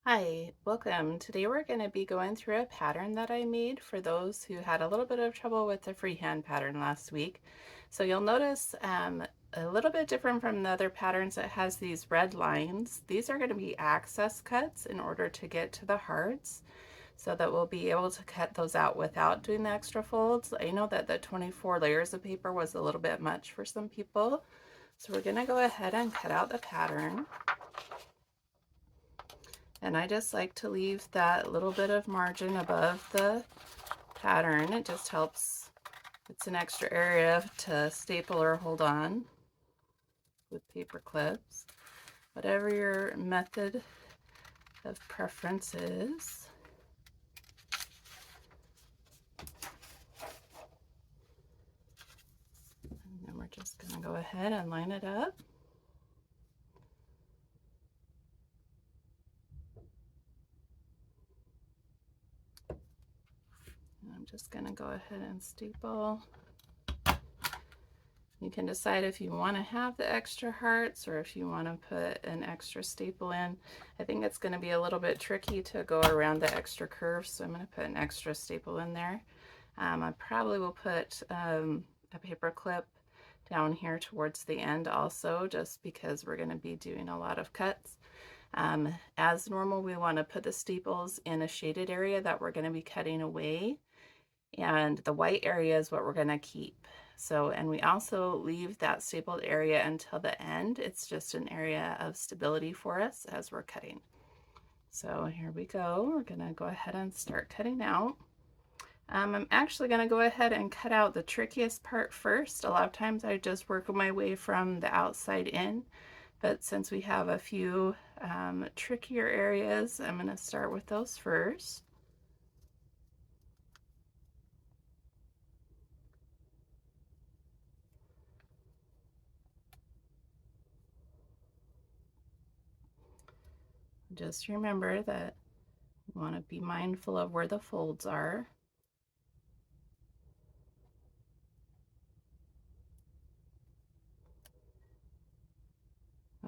Hi, welcome. Today we're going to be going through a pattern that I made for those who had a little bit of trouble with the freehand pattern last week. So you'll notice a little bit different from the other patterns. It has these red lines. These are going to be access cuts in order to get to the hearts so that we'll be able to cut those out without doing the extra folds. I know that the 24 layers of paper was a little bit much for some people. So we're going to go ahead and cut out the pattern. And I just like to leave that little bit of margin above the pattern. It just helps. It's an extra area to staple or hold on with paper clips. Whatever your method of preference is. And then we're just going to go ahead and line it up. And I'm just going to go ahead and staple. You can decide if you want to have the extra hearts or if you want to put an extra staple in. I think it's going to be a little bit tricky to go around the extra curves, so I'm going to put an extra staple in there. I probably will put a paper clip down here towards the end also, just because we're going to be doing a lot of cuts. As normal, we want to put the staples in a shaded area that we're going to be cutting away, and the white area is what we're going to keep. So, and we also leave that stapled area until the end. It's just an area of stability for us as we're cutting. So here we go. We're going to go ahead and start cutting out. I'm actually going to go ahead and cut out the trickiest part first. A lot of times I just work my way from the outside in, but since we have a few trickier areas, I'm going to start with those first. Just remember that you want to be mindful of where the folds are.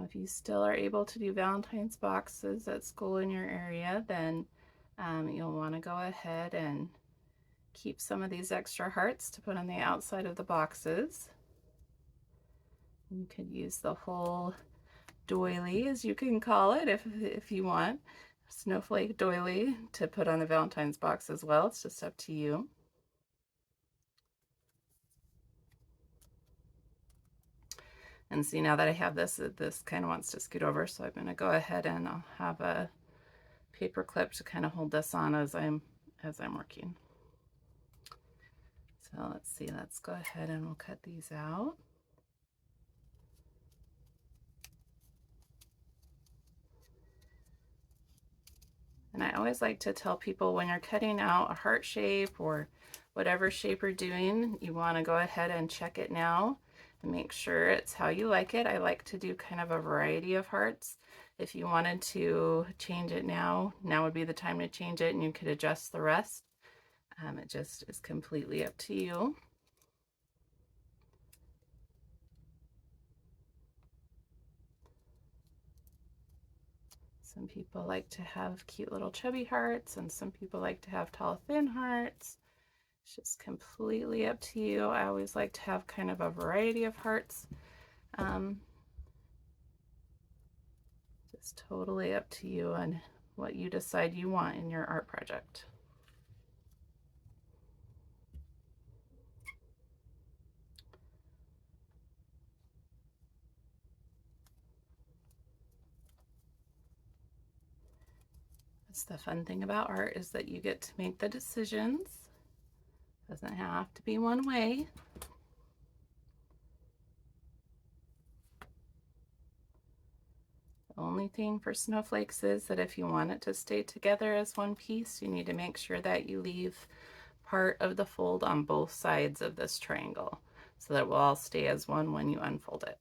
If you still are able to do Valentine's boxes at school in your area, then you'll want to go ahead and keep some of these extra hearts to put on the outside of the boxes. You could use the whole doily, as you can call it, if you want, snowflake doily to put on the Valentine's box as well. It's just up to you. And see, now that I have this, this kind of wants to scoot over, so I'm going to go ahead and I'll have a paper clip to kind of hold this on as I'm working. So let's see, let's go ahead and we'll cut these out. And I always like to tell people when you're cutting out a heart shape or whatever shape you're doing, you want to go ahead and check it now and make sure it's how you like it. I like to do kind of a variety of hearts. If you wanted to change it now would be the time to change it, and you could adjust the rest. It just is completely up to you. Some people like to have cute little chubby hearts, and some people like to have tall, thin hearts. It's just completely up to you. I always like to have kind of a variety of hearts. Just totally up to you and what you decide you want in your art project. That's the fun thing about art, is that you get to make the decisions. Doesn't have to be one way. The only thing for snowflakes is that if you want it to stay together as one piece, you need to make sure that you leave part of the fold on both sides of this triangle so that it will all stay as one when you unfold it.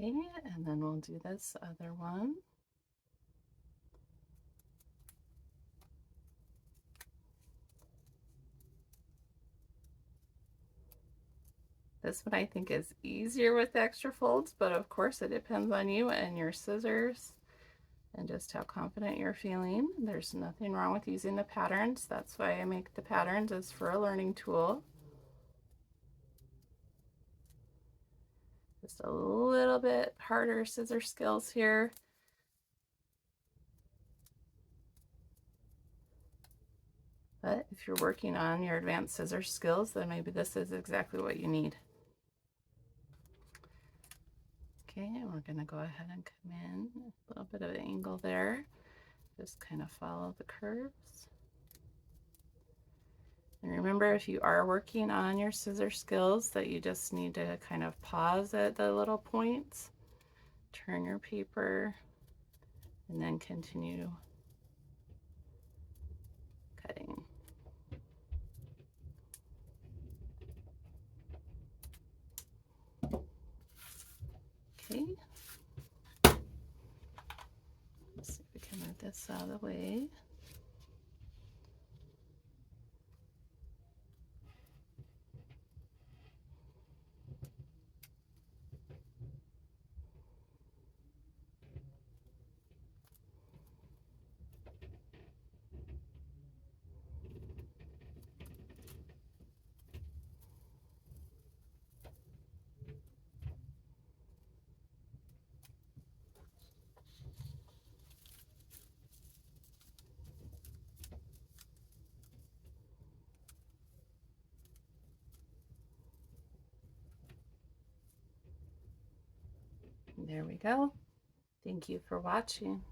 Okay, and then we'll do this other one. This one I think is easier with extra folds, but of course it depends on you and your scissors and just how confident you're feeling. There's nothing wrong with using the patterns. That's why I make the patterns, is for a learning tool. Just a little bit harder scissor skills here. But if you're working on your advanced scissor skills, then maybe this is exactly what you need. Okay, and we're gonna go ahead and come in a little bit of an angle there. Just kind of follow the curves. And remember, if you are working on your scissor skills, that you just need to kind of pause at the little points, turn your paper, and then continue cutting. Okay. Let's see if we can move this out of the way. There we go. Thank you for watching.